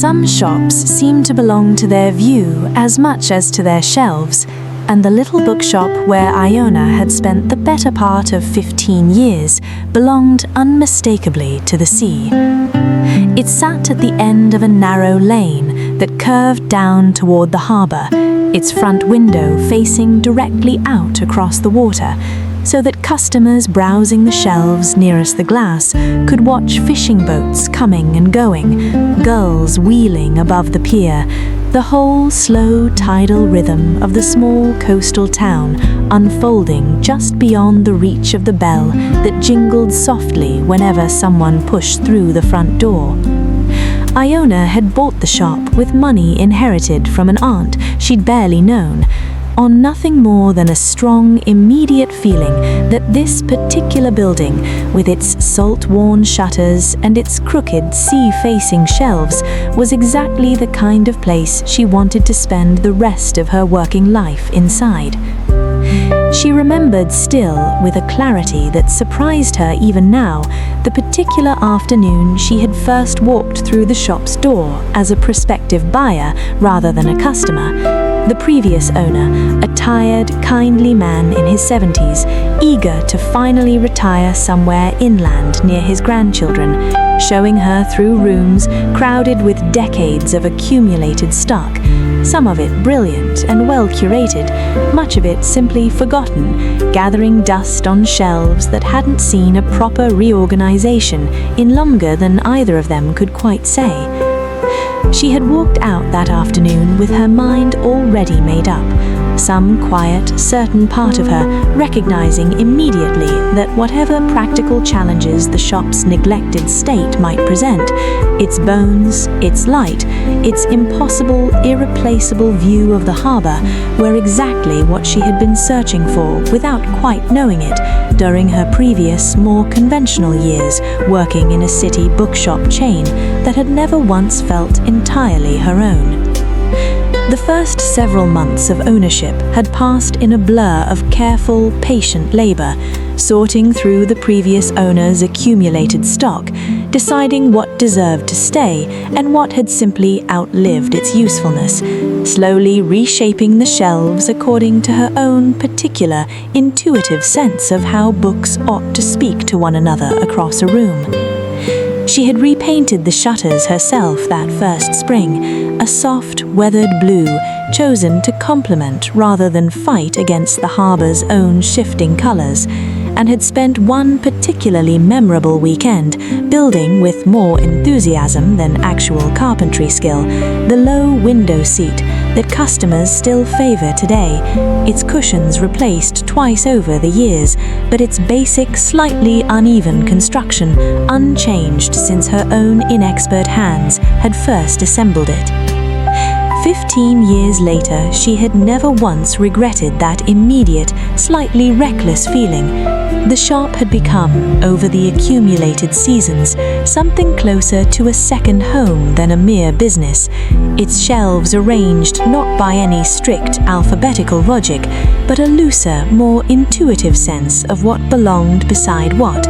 Some shops seem to belong to their view as much as to their shelves, and the little bookshop where Iona had spent the better part of 15 years belonged unmistakably to the sea. It sat at the end of a narrow lane that curved down toward the harbour, its front window facing directly out across the water, so that customers browsing the shelves nearest the glass could watch fishing boats coming and going, gulls wheeling above the pier, the whole slow tidal rhythm of the small coastal town unfolding just beyond the reach of the bell that jingled softly whenever someone pushed through the front door. Iona had bought the shop with money inherited from an aunt she'd barely known, on nothing more than a strong, immediate feeling that this particular building, with its salt-worn shutters and its crooked, sea-facing shelves, was exactly the kind of place she wanted to spend the rest of her working life inside. She remembered still, with a clarity that surprised her even now, the particular afternoon she had first walked through the shop's door as a prospective buyer rather than a customer. The previous owner, a tired, kindly man in his 70s, eager to finally retire somewhere inland near his grandchildren, showing her through rooms crowded with decades of accumulated stock, some of it brilliant and well curated, much of it simply forgotten, gathering dust on shelves that hadn't seen a proper reorganization in longer than either of them could quite say. She had walked out that afternoon with her mind already made up, some quiet, certain part of her recognizing immediately that whatever practical challenges the shop's neglected state might present, its bones, its light, its impossible, irreplaceable view of the harbour were exactly what she had been searching for without quite knowing it during her previous, more conventional years working in a city bookshop chain that had never once felt entirely her own. The first several months of ownership had passed in a blur of careful, patient labor, sorting through the previous owner's accumulated stock, deciding what deserved to stay and what had simply outlived its usefulness, slowly reshaping the shelves according to her own particular, intuitive sense of how books ought to speak to one another across a room. She had repainted the shutters herself that first spring, a soft, weathered blue, chosen to complement rather than fight against the harbour's own shifting colours, and had spent one particularly memorable weekend building with more enthusiasm than actual carpentry skill the low window seat that customers still favour today, its cushions replaced twice over the years, but its basic, slightly uneven construction unchanged since her own inexpert hands had first assembled it. 15 years later, she had never once regretted that immediate, slightly reckless feeling. The shop had become, over the accumulated seasons, something closer to a second home than a mere business, its shelves arranged not by any strict alphabetical logic, but a looser, more intuitive sense of what belonged beside what.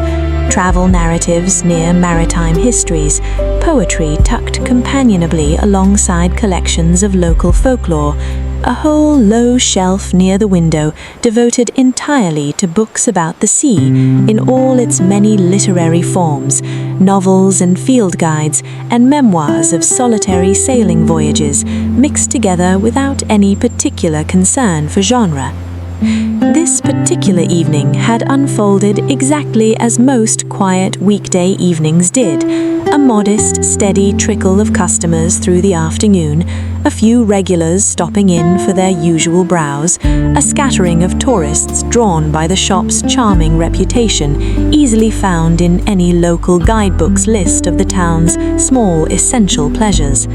Travel narratives near maritime histories, poetry tucked companionably alongside collections of local folklore, a whole low shelf near the window devoted entirely to books about the sea in all its many literary forms, novels and field guides, and memoirs of solitary sailing voyages, mixed together without any particular concern for genre. This particular evening had unfolded exactly as most quiet weekday evenings did, a modest, steady trickle of customers through the afternoon, a few regulars stopping in for their usual browse, a scattering of tourists drawn by the shop's charming reputation, easily found in any local guidebook's list of the town's small essential pleasures.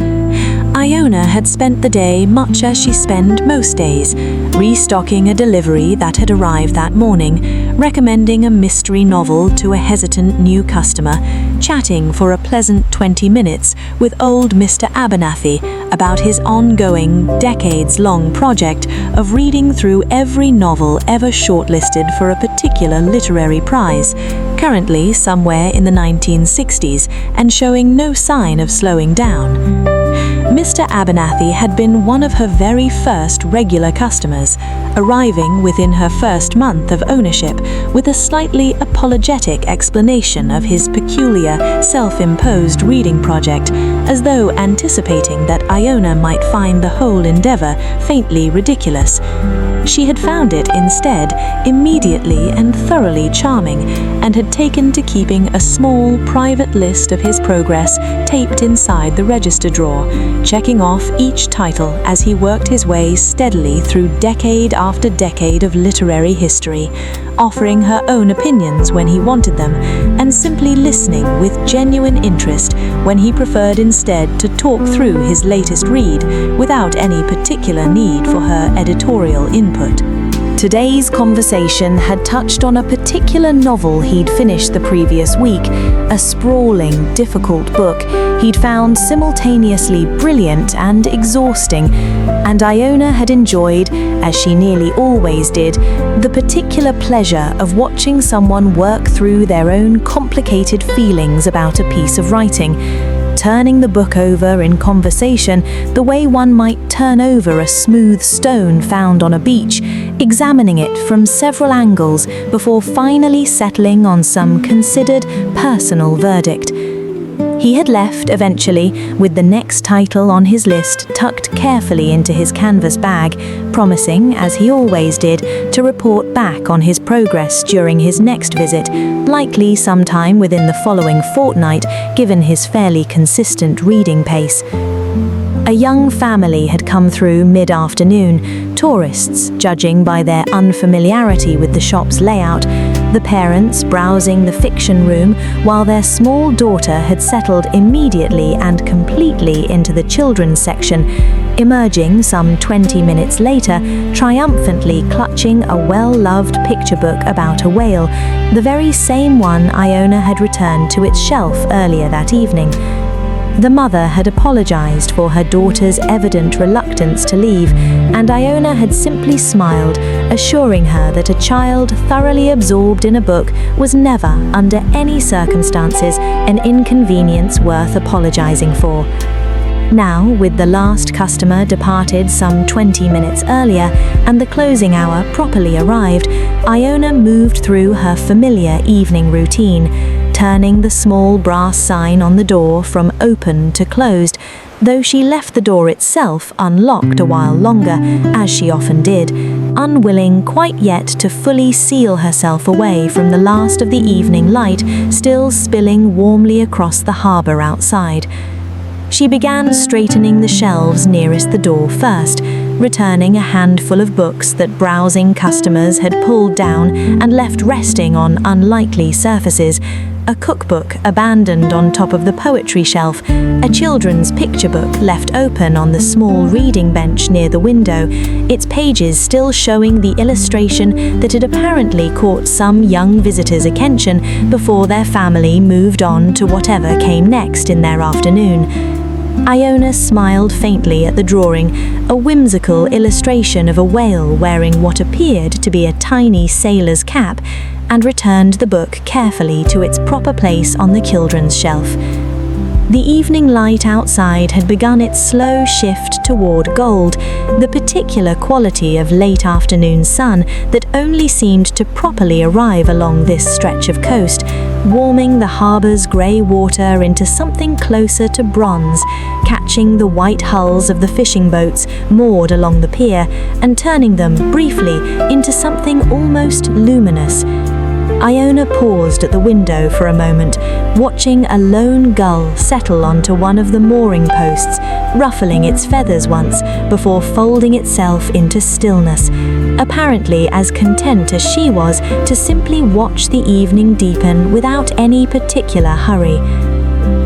Iona had spent the day much as she spent most days, restocking a delivery that had arrived that morning, recommending a mystery novel to a hesitant new customer, chatting for a pleasant 20 minutes with old Mr. Abernathy about his ongoing, decades-long project of reading through every novel ever shortlisted for a particular literary prize, currently somewhere in the 1960s and showing no sign of slowing down. Mr. Abernathy had been one of her very first regular customers, arriving within her first month of ownership with a slightly apologetic explanation of his peculiar, self-imposed reading project, as though anticipating that Iona might find the whole endeavor faintly ridiculous. She had found it instead immediately and thoroughly charming, and had taken to keeping a small private list of his progress taped inside the register drawer, checking off each title as he worked his way steadily through decade after decade of literary history, offering her own opinions when he wanted them, and simply listening with genuine interest when he preferred instead to talk through his latest read without any particular need for her editorial input. Today's conversation had touched on a particular novel he'd finished the previous week, a sprawling, difficult book he'd found simultaneously brilliant and exhausting, and Iona had enjoyed, as she nearly always did, the particular pleasure of watching someone work through their own complicated feelings about a piece of writing, turning the book over in conversation the way one might turn over a smooth stone found on a beach, examining it from several angles before finally settling on some considered personal verdict. He had left eventually with the next title on his list tucked carefully into his canvas bag, promising, as he always did, to report back on his progress during his next visit, likely sometime within the following fortnight, given his fairly consistent reading pace. A young family had come through mid-afternoon, tourists judging by their unfamiliarity with the shop's layout, the parents browsing the fiction room while their small daughter had settled immediately and completely into the children's section, emerging some 20 minutes later, triumphantly clutching a well-loved picture book about a whale, the very same one Iona had returned to its shelf earlier that evening. The mother had apologized for her daughter's evident reluctance to leave, and Iona had simply smiled, assuring her that a child thoroughly absorbed in a book was never, under any circumstances, an inconvenience worth apologizing for. Now, with the last customer departed some 20 minutes earlier and the closing hour properly arrived, Iona moved through her familiar evening routine, turning the small brass sign on the door from open to closed, though she left the door itself unlocked a while longer, as she often did, unwilling quite yet to fully seal herself away from the last of the evening light still spilling warmly across the harbour outside. She began straightening the shelves nearest the door first, returning a handful of books that browsing customers had pulled down and left resting on unlikely surfaces, a cookbook abandoned on top of the poetry shelf, a children's picture book left open on the small reading bench near the window, its pages still showing the illustration that had apparently caught some young visitor's attention before their family moved on to whatever came next in their afternoon. Iona smiled faintly at the drawing, a whimsical illustration of a whale wearing what appeared to be a tiny sailor's cap, and returned the book carefully to its proper place on the children's shelf. The evening light outside had begun its slow shift toward gold, the particular quality of late afternoon sun that only seemed to properly arrive along this stretch of coast, warming the harbour's grey water into something closer to bronze, catching the white hulls of the fishing boats moored along the pier and turning them, briefly, into something almost luminous. Iona paused at the window for a moment, watching a lone gull settle onto one of the mooring posts, ruffling its feathers once before folding itself into stillness, apparently as content as she was to simply watch the evening deepen without any particular hurry.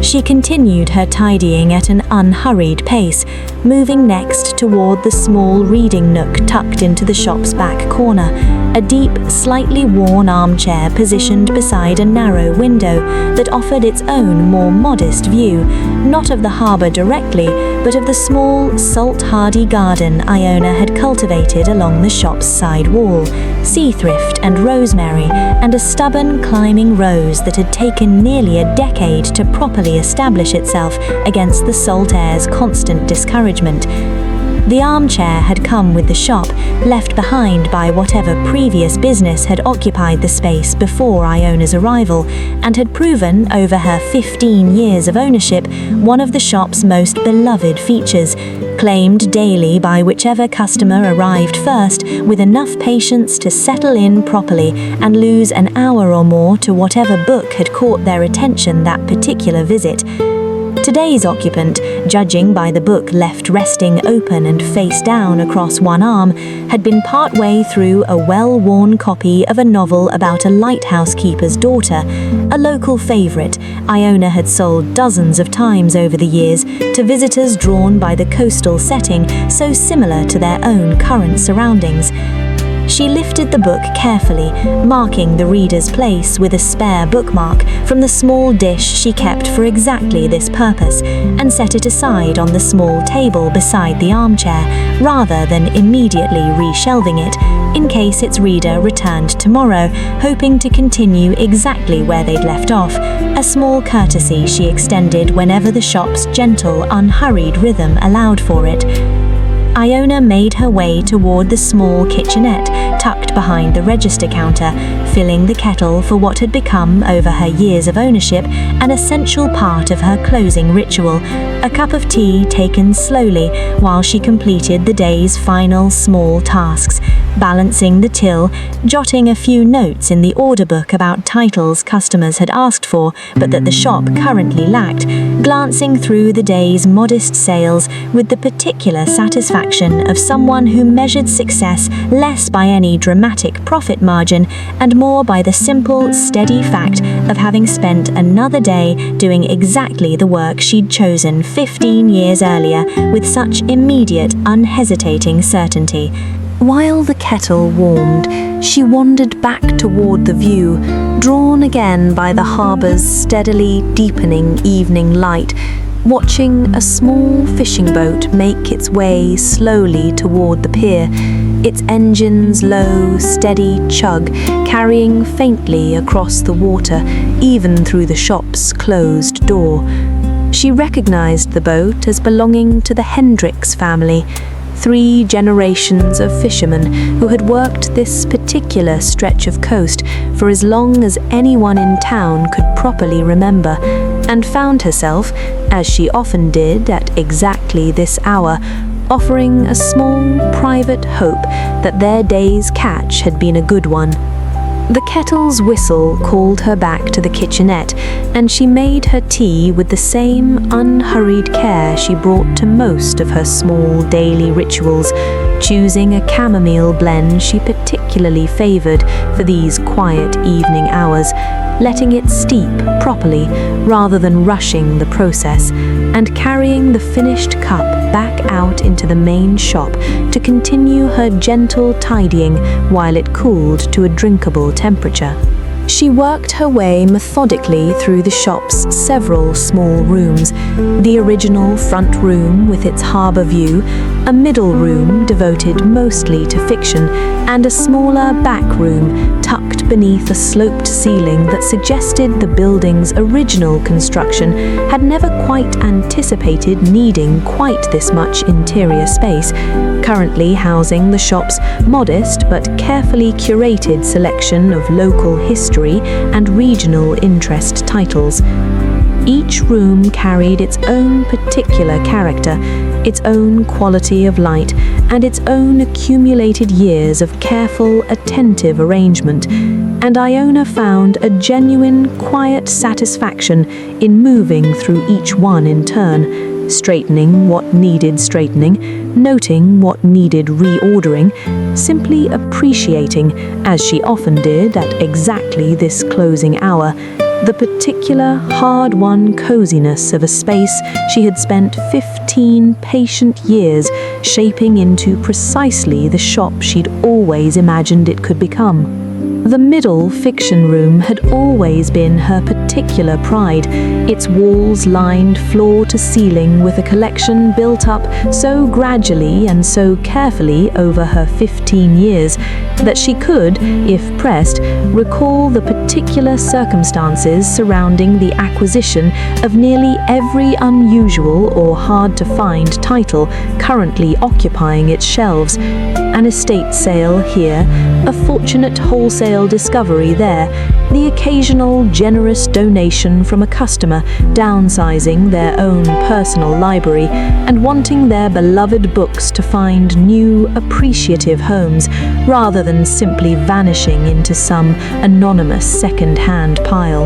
She continued her tidying at an unhurried pace, moving next toward the small reading nook tucked into the shop's back corner, a deep, slightly worn armchair positioned beside a narrow window that offered its own more modest view, not of the harbour directly, but of the small, salt-hardy garden Iona had cultivated along the shop's side wall, sea thrift and rosemary, and a stubborn climbing rose that had taken nearly a decade to properly establish itself against the salt air's constant discouragement. The armchair had come with the shop, left behind by whatever previous business had occupied the space before Iona's arrival, and had proven, over her 15 years of ownership, one of the shop's most beloved features, claimed daily by whichever customer arrived first with enough patience to settle in properly and lose an hour or more to whatever book had caught their attention that particular visit. Today's occupant, judging by the book left resting open and face down across one arm, had been partway through a well-worn copy of a novel about a lighthouse keeper's daughter, a local favorite Iona had sold dozens of times over the years to visitors drawn by the coastal setting so similar to their own current surroundings. She lifted the book carefully, marking the reader's place with a spare bookmark from the small dish she kept for exactly this purpose, and set it aside on the small table beside the armchair, rather than immediately reshelving it, in case its reader returned tomorrow, hoping to continue exactly where they'd left off, a small courtesy she extended whenever the shop's gentle, unhurried rhythm allowed for it. Iona made her way toward the small kitchenette tucked behind the register counter, filling the kettle for what had become, over her years of ownership, an essential part of her closing ritual, a cup of tea taken slowly while she completed the day's final small tasks, balancing the till, jotting a few notes in the order book about titles customers had asked for but that the shop currently lacked, glancing through the day's modest sales with the particular satisfaction of someone who measured success less by any dramatic profit margin and more by the simple, steady fact of having spent another day doing exactly the work she'd chosen 15 years earlier with such immediate, unhesitating certainty. While the kettle warmed, she wandered back toward the view, drawn again by the harbour's steadily deepening evening light, watching a small fishing boat make its way slowly toward the pier, its engine's low, steady chug carrying faintly across the water, even through the shop's closed door. She recognized the boat as belonging to the Hendricks family, 3 generations of fishermen who had worked this particular stretch of coast for as long as anyone in town could properly remember, and found herself, as she often did at exactly this hour, offering a small, private hope that their day's catch had been a good one. The kettle's whistle called her back to the kitchenette, and she made her tea with the same unhurried care she brought to most of her small daily rituals, choosing a chamomile blend she particularly favoured for these quiet evening hours, letting it steep properly rather than rushing the process, and carrying the finished cup back out into the main shop to continue her gentle tidying while it cooled to a drinkable temperature. She worked her way methodically through the shop's several small rooms, the original front room with its harbour view, a middle room devoted mostly to fiction, and a smaller back room tucked beneath a sloped ceiling that suggested the building's original construction had never quite anticipated needing quite this much interior space, currently housing the shop's modest but carefully curated selection of local history and regional interest titles. Each room carried its own particular character, its own quality of light, and its own accumulated years of careful, attentive arrangement, and Iona found a genuine, quiet satisfaction in moving through each one in turn, straightening what needed straightening, noting what needed reordering, simply appreciating, as she often did at exactly this closing hour, the particular hard-won coziness of a space she had spent 15 patient years shaping into precisely the shop she'd always imagined it could become. The middle fiction room had always been her particular pride, its walls lined floor to ceiling with a collection built up so gradually and so carefully over her 15 years that she could, if pressed, recall the particular circumstances surrounding the acquisition of nearly every unusual or hard-to-find title currently occupying its shelves. An estate sale here, a fortunate wholesale discovery there, the occasional generous donation from a customer downsizing their own personal library and wanting their beloved books to find new, appreciative homes rather than simply vanishing into some anonymous second-hand pile.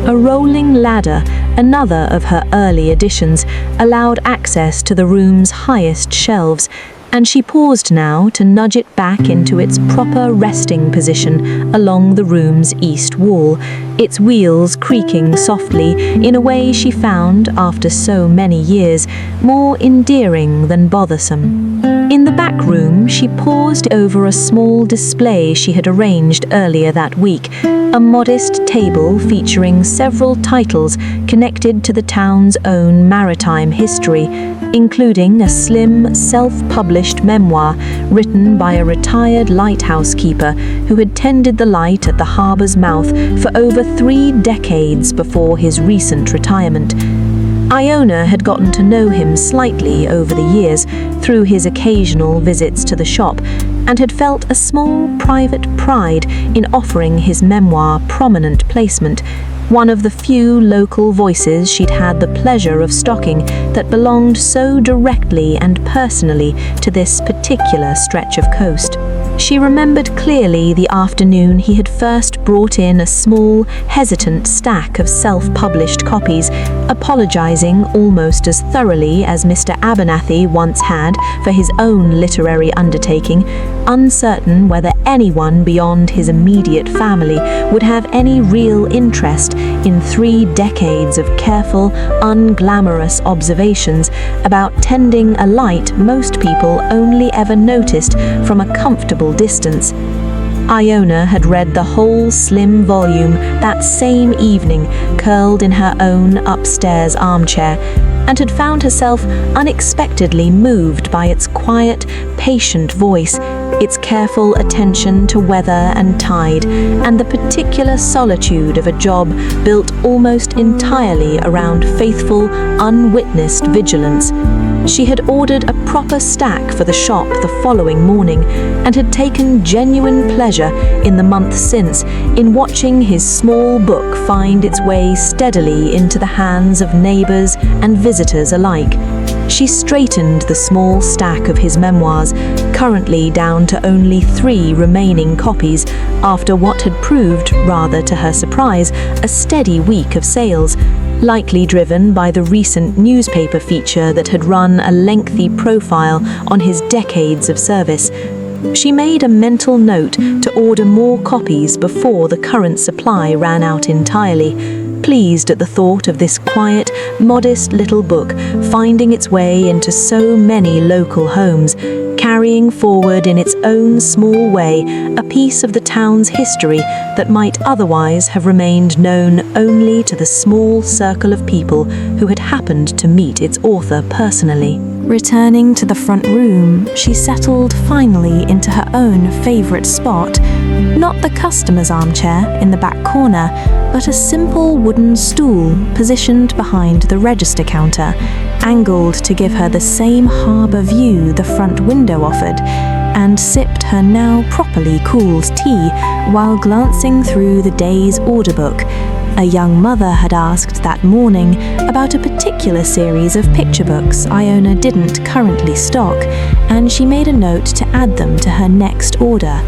A rolling ladder, another of her early additions, allowed access to the room's highest shelves, and she paused now to nudge it back into its proper resting position along the room's east wall, its wheels creaking softly in a way she found, after so many years, more endearing than bothersome. In the back room, she paused over a small display she had arranged earlier that week, a modest table featuring several titles connected to the town's own maritime history, including a slim, self-published memoir written by a retired lighthouse keeper who had tended the light at the harbor's mouth for over 3 decades before his recent retirement. Iona had gotten to know him slightly over the years through his occasional visits to the shop, and had felt a small private pride in offering his memoir prominent placement, one of the few local voices she'd had the pleasure of stocking that belonged so directly and personally to this particular stretch of coast. She remembered clearly the afternoon he had first brought in a small, hesitant stack of self-published copies, apologizing almost as thoroughly as Mr. Abernathy once had for his own literary undertaking, uncertain whether anyone beyond his immediate family would have any real interest in 3 decades of careful, unglamorous observations about tending a light most people only ever noticed from a comfortable distance. Iona had read the whole slim volume that same evening, curled in her own upstairs armchair, and had found herself unexpectedly moved by its quiet, patient voice, its careful attention to weather and tide, and the particular solitude of a job built almost entirely around faithful, unwitnessed vigilance. She had ordered a proper stack for the shop the following morning, and had taken genuine pleasure in the month since in watching his small book find its way steadily into the hands of neighbors and visitors alike. She straightened the small stack of his memoirs, currently down to only 3 remaining copies, after what had proved, rather to her surprise, a steady week of sales, likely driven by the recent newspaper feature that had run a lengthy profile on his decades of service. She made a mental note to order more copies before the current supply ran out entirely, pleased at the thought of this quiet, modest little book finding its way into so many local homes, carrying forward in its own small way a piece of the town's history that might otherwise have remained known only to the small circle of people who had happened to meet its author personally. Returning to the front room, she settled finally into her own favorite spot, not the customer's armchair in the back corner, but a simple wooden stool positioned behind the register counter, angled to give her the same harbor view the front window offered, and sipped her now properly cooled tea while glancing through the day's order book. A young mother had asked that morning about a particular series of picture books Iona didn't currently stock, and she made a note to add them to her next order.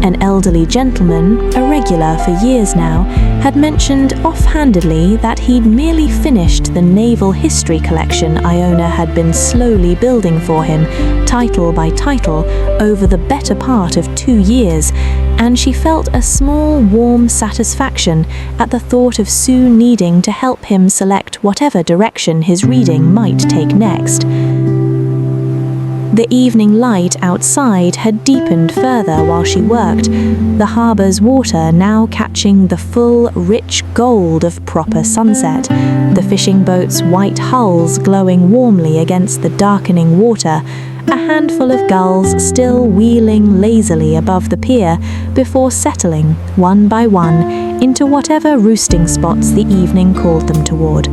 An elderly gentleman, a regular for years now, had mentioned offhandedly that he'd merely finished the naval history collection Iona had been slowly building for him, title by title, over the better part of 2 years, and she felt a small, warm satisfaction at the thought of soon needing to help him select whatever direction his reading might take next. The evening light outside had deepened further while she worked, the harbour's water now catching the full, rich gold of proper sunset, the fishing boats' white hulls glowing warmly against the darkening water, a handful of gulls still wheeling lazily above the pier before settling, one by one, into whatever roosting spots the evening called them toward.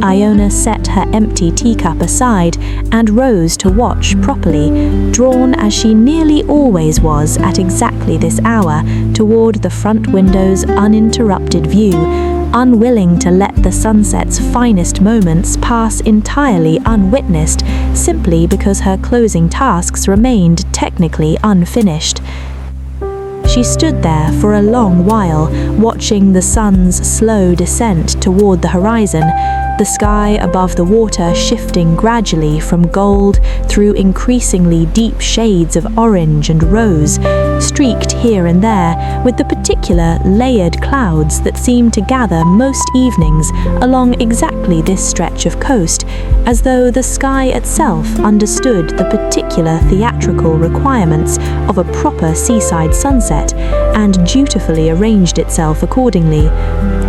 Iona set her empty teacup aside and rose to watch properly, drawn as she nearly always was at exactly this hour toward the front window's uninterrupted view, unwilling to let the sunset's finest moments pass entirely unwitnessed simply because her closing tasks remained technically unfinished. She stood there for a long while, watching the sun's slow descent toward the horizon, the sky above the water shifting gradually from gold through increasingly deep shades of orange and rose, streaked here and there with the particular layered clouds that seemed to gather most evenings along exactly this stretch of coast, as though the sky itself understood the particular theatrical requirements of a proper seaside sunset and dutifully arranged itself accordingly.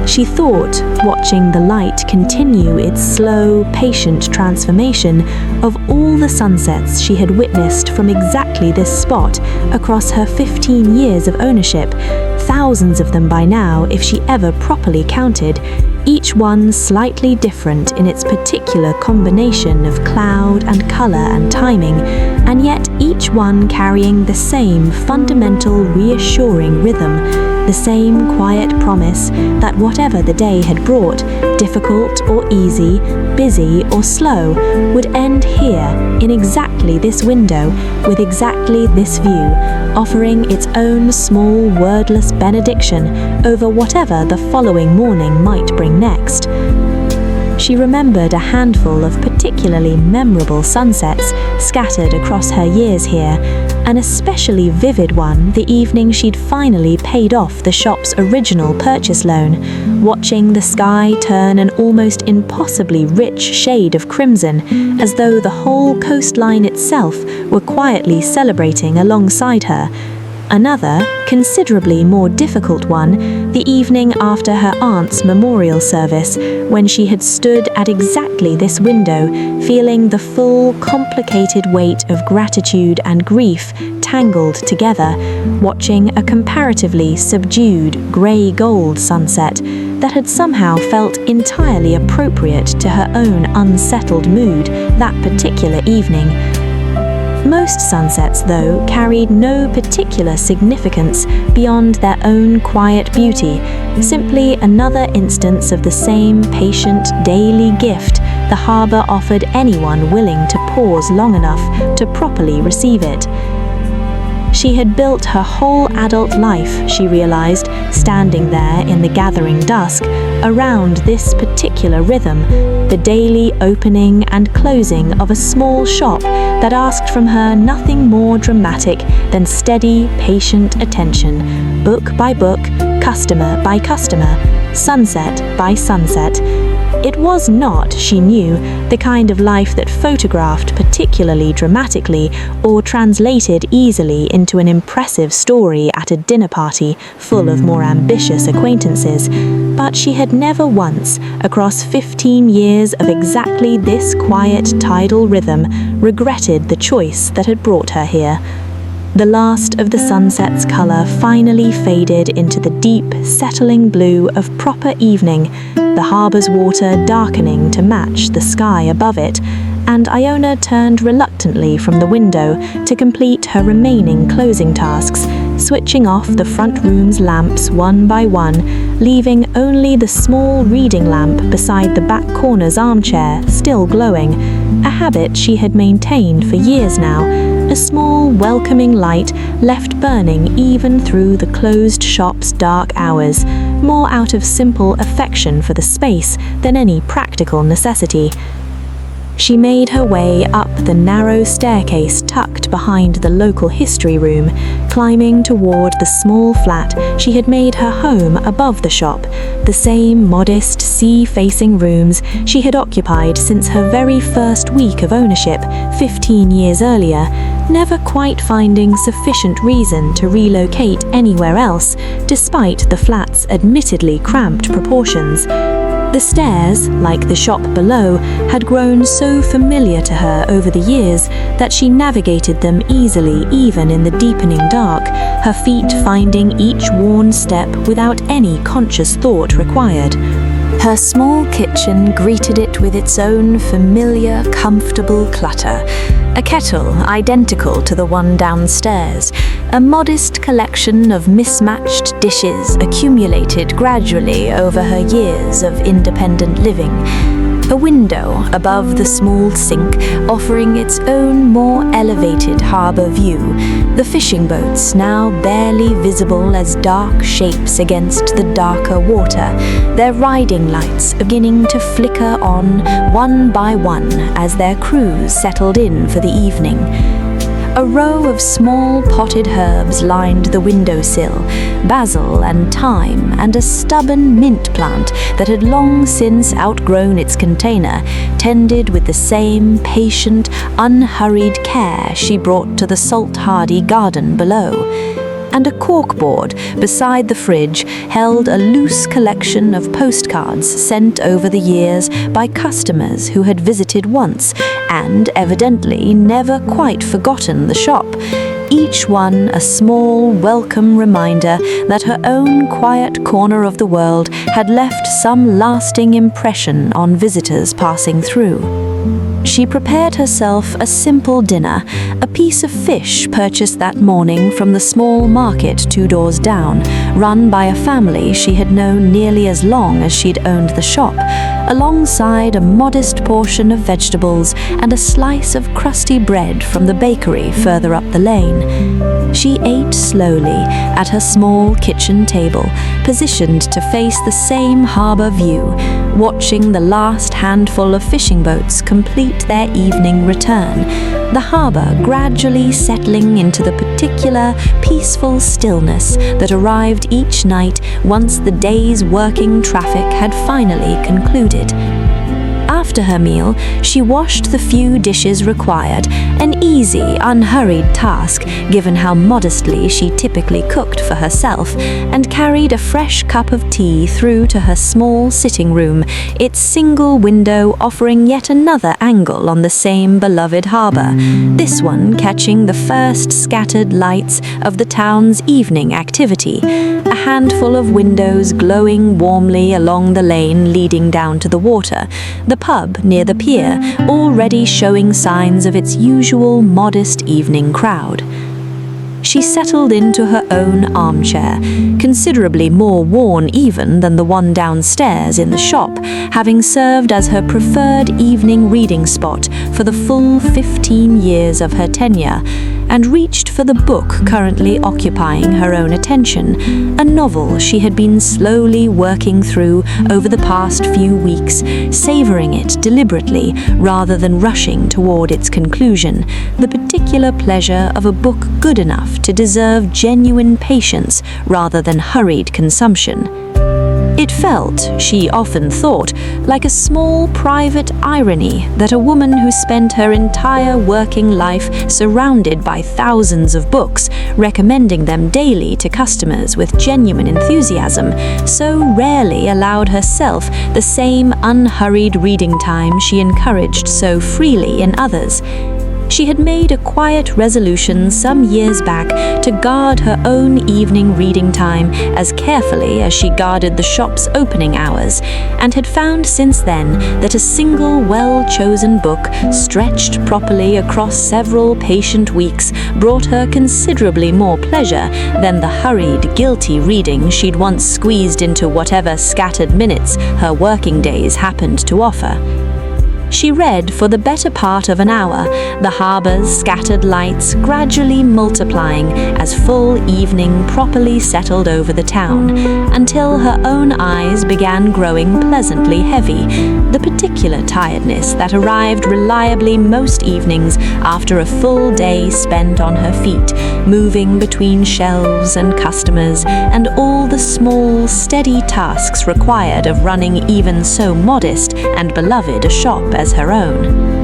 She thought, watching the light continue its slow, patient transformation, of all the sunsets she had witnessed from exactly this spot across her 15 years of ownership, thousands of them by now if she ever properly counted, each one slightly different in its particular combination of cloud and color and timing, and yet each one carrying the same fundamental reassuring rhythm, the same quiet promise that whatever the day had brought, difficult or easy, busy or slow, would end here in exactly this window with exactly this view, offering its own small wordless benediction over whatever the following morning might bring next. She remembered a handful of particularly memorable sunsets scattered across her years here, an especially vivid one the evening she'd finally paid off the shop's original purchase loan, watching the sky turn an almost impossibly rich shade of crimson, as though the whole coastline itself were quietly celebrating alongside her. Another, considerably more difficult one, the evening after her aunt's memorial service, when she had stood at exactly this window, feeling the full, complicated weight of gratitude and grief tangled together, watching a comparatively subdued grey-gold sunset that had somehow felt entirely appropriate to her own unsettled mood that particular evening. Most sunsets, though, carried no particular significance beyond their own quiet beauty, simply another instance of the same patient daily gift the harbour offered anyone willing to pause long enough to properly receive it. She had built her whole adult life, she realized, standing there in the gathering dusk, around this particular rhythm, the daily opening and closing of a small shop that asked from her nothing more dramatic than steady, patient attention, book by book, customer by customer, sunset by sunset. It was not, she knew, the kind of life that photographed particularly dramatically or translated easily into an impressive story at a dinner party full of more ambitious acquaintances, but she had never once, across 15 years of exactly this quiet tidal rhythm, regretted the choice that had brought her here. The last of the sunset's colour finally faded into the deep, settling blue of proper evening, the harbour's water darkening to match the sky above it, and Iona turned reluctantly from the window to complete her remaining closing tasks, switching off the front room's lamps one by one, leaving only the small reading lamp beside the back corner's armchair still glowing, a habit she had maintained for years now, a small welcoming light left burning even through the closed shop's dark hours, more out of simple affection for the space than any practical necessity. She made her way up the narrow staircase tucked behind the local history room, climbing toward the small flat she had made her home above the shop, the same modest sea-facing rooms she had occupied since her very first week of ownership 15 years earlier, never quite finding sufficient reason to relocate anywhere else, despite the flat's admittedly cramped proportions. The stairs, like the shop below, had grown so familiar to her over the years that she navigated them easily even in the deepening dark, her feet finding each worn step without any conscious thought required. Her small kitchen greeted it with its own familiar, comfortable clutter. A kettle identical to the one downstairs, a modest collection of mismatched dishes accumulated gradually over her years of independent living. A window above the small sink offering its own more elevated harbour view, the fishing boats now barely visible as dark shapes against the darker water, their riding lights beginning to flicker on one by one as their crews settled in for the evening. A row of small potted herbs lined the windowsill, basil and thyme and a stubborn mint plant that had long since outgrown its container, tended with the same patient, unhurried care she brought to the salt-hardy garden below. And a corkboard beside the fridge held a loose collection of postcards sent over the years by customers who had visited once and evidently never quite forgotten the shop, each one a small, welcome reminder that her own quiet corner of the world had left some lasting impression on visitors passing through. She prepared herself a simple dinner, a piece of fish purchased that morning from the small market 2 doors down, run by a family she had known nearly as long as she'd owned the shop, alongside a modest portion of vegetables and a slice of crusty bread from the bakery further up the lane. She ate slowly at her small kitchen table, positioned to face the same harbour view, watching the last handful of fishing boats complete their evening return, the harbour gradually settling into the particular peaceful stillness that arrived each night once the day's working traffic had finally concluded. After her meal, she washed the few dishes required, an easy, unhurried task given how modestly she typically cooked for herself, and carried a fresh cup of tea through to her small sitting room, its single window offering yet another angle on the same beloved harbour, this one catching the first scattered lights of the town's evening activity, a handful of windows glowing warmly along the lane leading down to the water, the pub near the pier already showing signs of its usual modest evening crowd. She settled into her own armchair, considerably more worn even than the one downstairs in the shop, having served as her preferred evening reading spot for the full 15 years of her tenure, and reached for the book currently occupying her own attention, a novel she had been slowly working through over the past few weeks, savouring it deliberately rather than rushing toward its conclusion, the particular pleasure of a book good enough to deserve genuine patience rather than hurried consumption. It felt, she often thought, like a small private irony that a woman who spent her entire working life surrounded by thousands of books, recommending them daily to customers with genuine enthusiasm, so rarely allowed herself the same unhurried reading time she encouraged so freely in others. She had made a quiet resolution some years back to guard her own evening reading time as carefully as she guarded the shop's opening hours, and had found since then that a single well-chosen book, stretched properly across several patient weeks, brought her considerably more pleasure than the hurried, guilty reading she'd once squeezed into whatever scattered minutes her working days happened to offer. She read for the better part of an hour, the harbour's scattered lights gradually multiplying as full evening properly settled over the town, until her own eyes began growing pleasantly heavy, the particular tiredness that arrived reliably most evenings after a full day spent on her feet, moving between shelves and customers, and all the small, steady tasks required of running even so modest and beloved a shop as her own.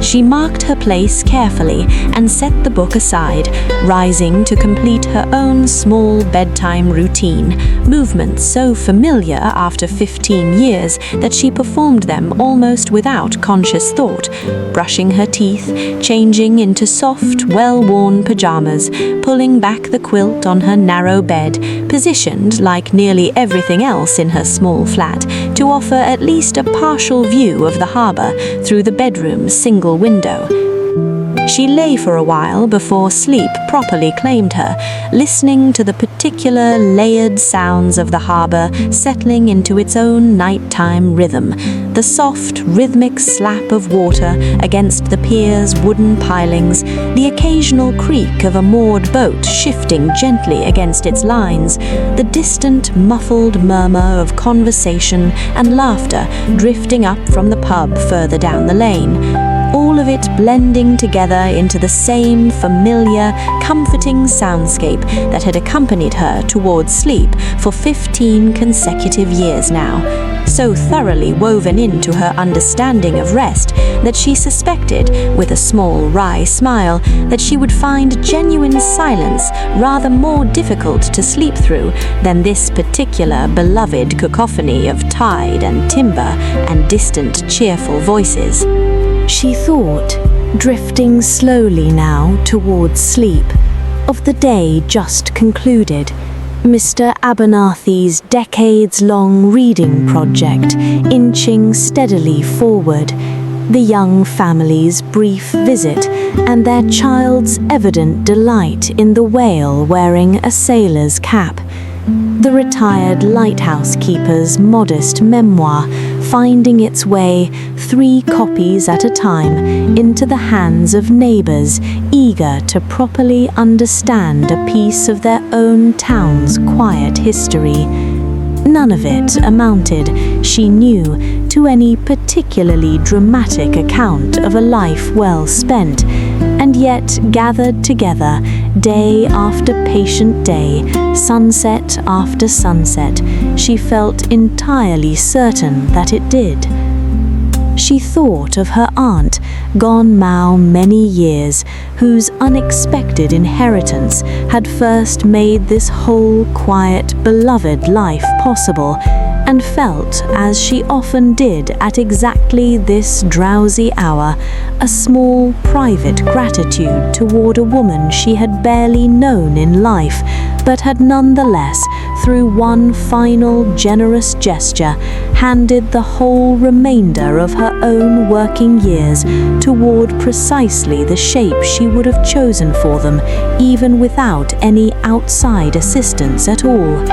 She marked her place carefully and set the book aside, rising to complete her own small bedtime routine, movements so familiar after 15 years that she performed them almost without conscious thought, brushing her teeth, changing into soft, well-worn pajamas, pulling back the quilt on her narrow bed, positioned, like nearly everything else in her small flat, to offer at least a partial view of the harbour through the bedroom's single window. She lay for a while before sleep properly claimed her, listening to the particular layered sounds of the harbour settling into its own nighttime rhythm, the soft, rhythmic slap of water against the pier's wooden pilings, the occasional creak of a moored boat shifting gently against its lines, the distant, muffled murmur of conversation and laughter drifting up from the pub further down the lane, all of it blending together into the same familiar, comforting soundscape that had accompanied her towards sleep for 15 consecutive years now, so thoroughly woven into her understanding of rest that she suspected, with a small wry smile, that she would find genuine silence rather more difficult to sleep through than this particular beloved cacophony of tide and timber and distant cheerful voices. She thought, drifting slowly now towards sleep, of the day just concluded, Mr. Abernathy's decades-long reading project inching steadily forward, the young family's brief visit, and their child's evident delight in the whale wearing a sailor's cap, the retired lighthouse keeper's modest memoir finding its way, 3 copies at a time, into the hands of neighbours eager to properly understand a piece of their own town's quiet history. None of it amounted, she knew, to any particularly dramatic account of a life well spent, and yet gathered together, day after patient day, sunset after sunset, she felt entirely certain that it did. She thought of her aunt, gone now many years, whose unexpected inheritance had first made this whole quiet, beloved life possible, and felt, as she often did at exactly this drowsy hour, a small private gratitude toward a woman she had barely known in life, but had nonetheless, through one final generous gesture, handed the whole remainder of her own working years toward precisely the shape she would have chosen for them, even without any outside assistance at all.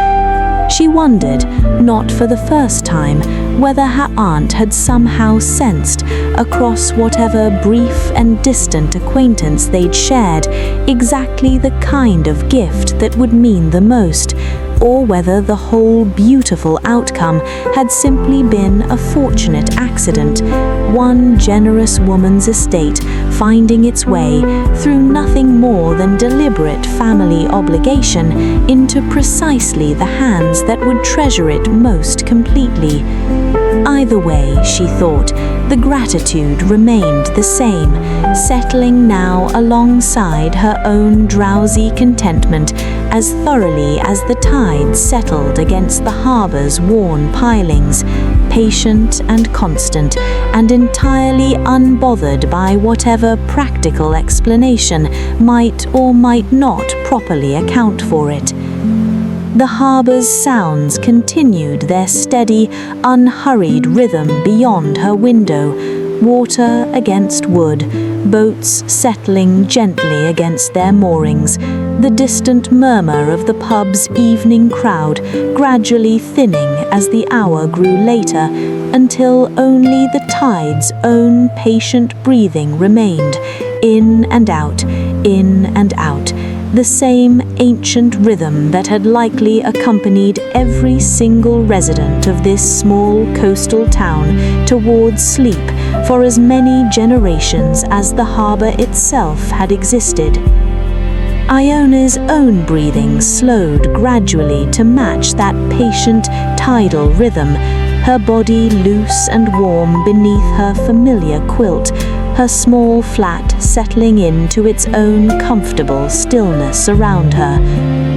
She wondered, not for the first time, whether her aunt had somehow sensed, across whatever brief and distant acquaintance they'd shared, exactly the kind of gift that would mean the most, or whether the whole beautiful outcome had simply been a fortunate accident, one generous woman's estate finding its way, through nothing more than deliberate family obligation, into precisely the hands that would treasure it most completely. Either way, she thought, the gratitude remained the same, settling now alongside her own drowsy contentment as thoroughly as the tide settled against the harbour's worn pilings, patient and constant, and entirely unbothered by whatever practical explanation might or might not properly account for it. The harbour's sounds continued their steady, unhurried rhythm beyond her window, water against wood, boats settling gently against their moorings, the distant murmur of the pub's evening crowd gradually thinning as the hour grew later, until only the tide's own patient breathing remained, in and out, in and out, the same ancient rhythm that had likely accompanied every single resident of this small coastal town towards sleep for as many generations as the harbor itself had existed. Iona's own breathing slowed gradually to match that patient, tidal rhythm, her body loose and warm beneath her familiar quilt, her small flat settling into its own comfortable stillness around her,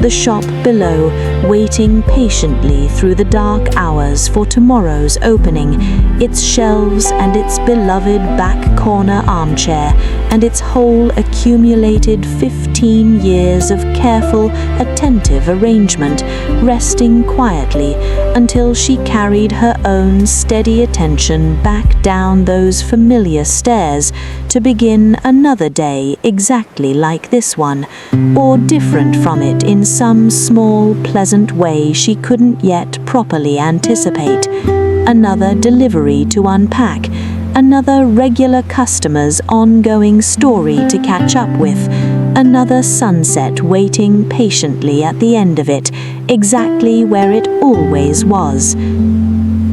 the shop below waiting patiently through the dark hours for tomorrow's opening, its shelves and its beloved back corner armchair, and its whole accumulated 15 years of careful, attentive arrangement, resting quietly until she carried her own steady attention back down those familiar stairs to begin another day exactly like this one, or different from it in some small, pleasant way she couldn't yet properly anticipate. Another delivery to unpack, another regular customer's ongoing story to catch up with, another sunset waiting patiently at the end of it, exactly where it always was.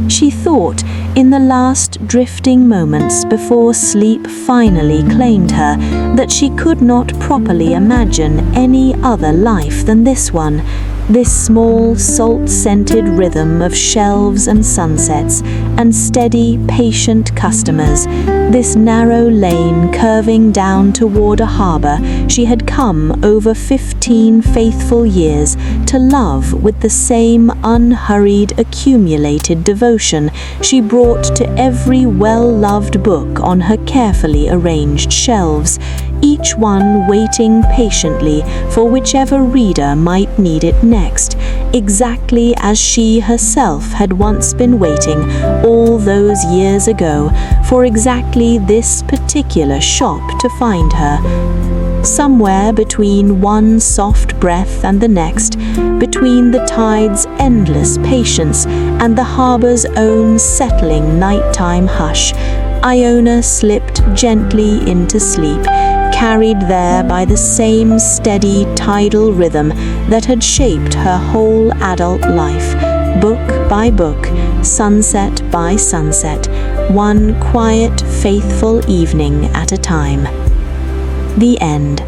She thought, in the last drifting moments before sleep finally claimed her, that she could not properly imagine any other life than this one, this small, salt-scented rhythm of shelves and sunsets and steady, patient customers, this narrow lane curving down toward a harbor she had come over 15 faithful years to love with the same unhurried, accumulated devotion she brought to every well-loved book on her carefully arranged shelves, each one waiting patiently for whichever reader might need it next, exactly as she herself had once been waiting all those years ago for exactly this particular shop to find her. Somewhere between one soft breath and the next, between the tide's endless patience and the harbor's own settling nighttime hush, Iona slipped gently into sleep, carried there by the same steady tidal rhythm that had shaped her whole adult life, book by book, sunset by sunset, one quiet, faithful evening at a time. The end.